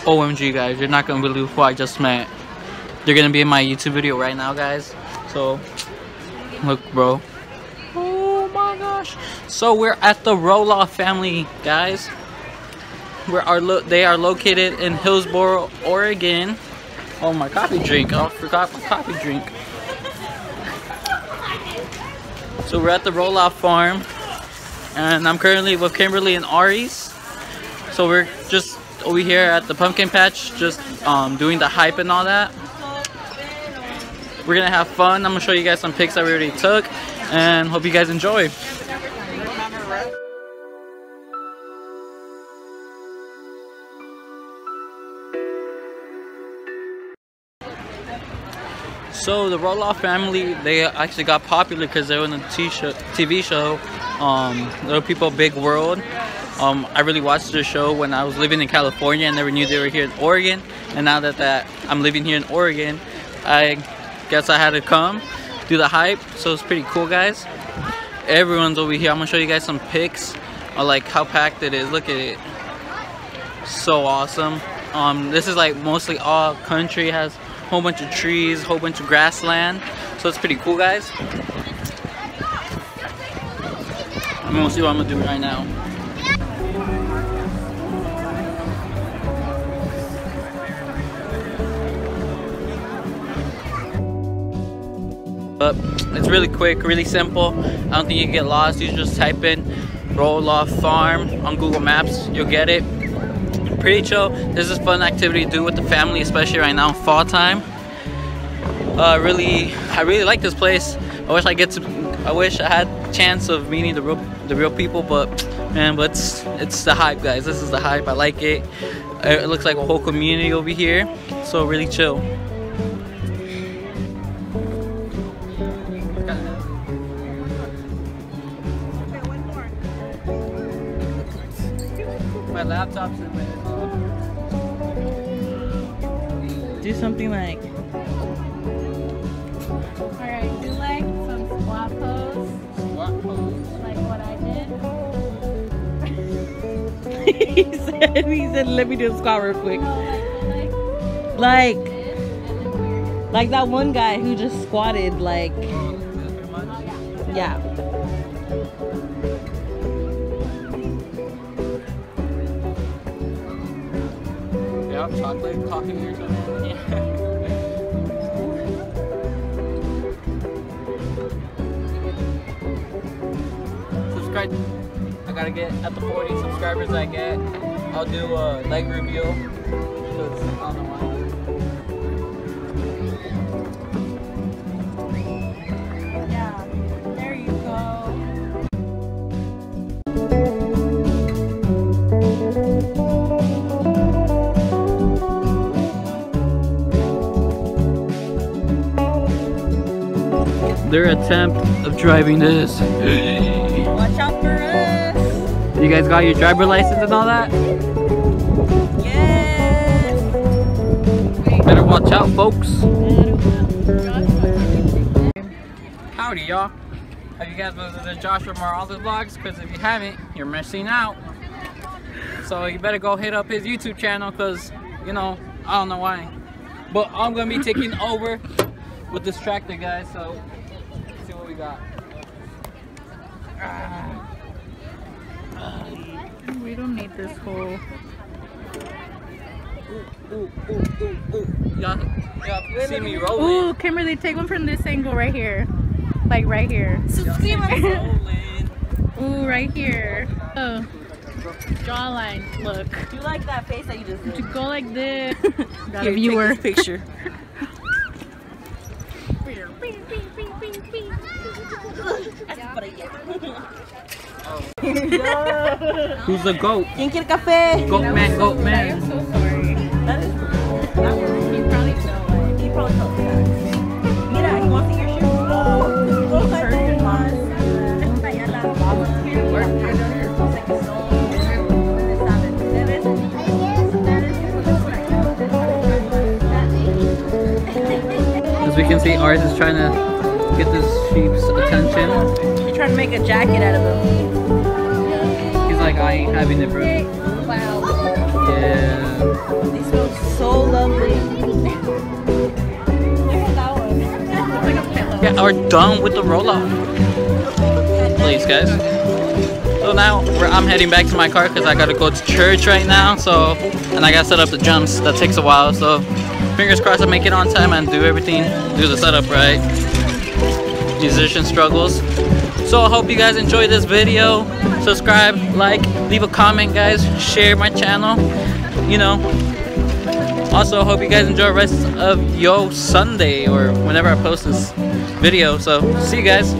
OMG guys, you're not gonna believe who I just met. They're gonna be in my YouTube video right now guys. So look bro. Oh my gosh. So we're at the Roloff family guys. They are located in Hillsboro, Oregon. Oh my coffee drink. Oh, I forgot my coffee drink. So we're at the Roloff Farm. And I'm currently with Kimberly and Ari's. So we're just over here at the pumpkin patch, just doing the hype and all that. We're gonna have fun. I'm gonna show you guys some pics that we already took, and hope you guys enjoy. So the Roloff family, they actually got popular because they were in a TV show, Little People Big World. I really watched their show when I was living in California and never knew they were here in Oregon. And now that I'm living here in Oregon, I guess I had to come do the hype. So it's pretty cool guys. Everyone's over here. I'm gonna show you guys some pics of like how packed it is. Look at it, so awesome. This is like mostly all country, has a whole bunch of trees, whole bunch of grassland, so it's pretty cool guys. I'm gonna see what I'm gonna do right now. But it's really quick, really simple. I don't think you can get lost. You just type in Roloff Farm on Google Maps, you'll get it. Pretty chill. This is a fun activity to do with the family, especially right now in fall time. I really like this place. I wish I had a chance of meeting the real people, but man, it's the hype guys. This is the hype. I like it. It looks like a whole community over here, so really chill. My laptop's in there. Do something like. Alright, do like some squat pose. Squat pose. Like what I did. he said, let me do a squat real quick. No, Like that one guy who just squatted, like. Yeah. Chocolate coffee or something. Yeah. Subscribe. I gotta get at the 40 subscribers I get. I'll do a leg review. Because I don't know why. Yeah. There you go. Their attempt of driving this. Watch out for us. You guys got your driver license and all that? Yes. Better watch out, folks. Howdy, y'all. Have you guys visited Joshua Morales vlogs? Because if you haven't, you're missing out. So you better go hit up his YouTube channel, because, you know, I don't know why. But I'm going to be taking over with this tractor, guys. So let's see what we got. We don't need this hole. Y'all see me rolling. Ooh, Kimberly, take one from this angle right here. Like right here. Ooh, right here. Oh. Jawline, look. Do you like that face that you just did? To go like this. Got Here, a viewer. take this picture. Who's the goat? ¿Quién quiere café? Goat man, goat I'm man. so sorry. That is. That was. He probably felt like. He probably felt bad. Mira, he wants to eat your shoes. Oh, Perfect. As we can see, Ars is trying to get this sheep's attention. He's trying to make a jacket out of him. like I ain't having it, bro. Wow. Yeah. These smell so lovely. That one. It's like a pillow. Yeah, we're done with the roll-off. Please, guys. So now I'm heading back to my car because I gotta go to church right now. So, and I gotta set up the jumps. That takes a while. So, fingers crossed I make it on time and do everything, do the setup right. Musician struggles. So I hope you guys enjoyed this video. Subscribe, like, leave a comment, guys. Share my channel. You know. Also, hope you guys enjoy the rest of your Sunday or whenever I post this video. So, see you guys.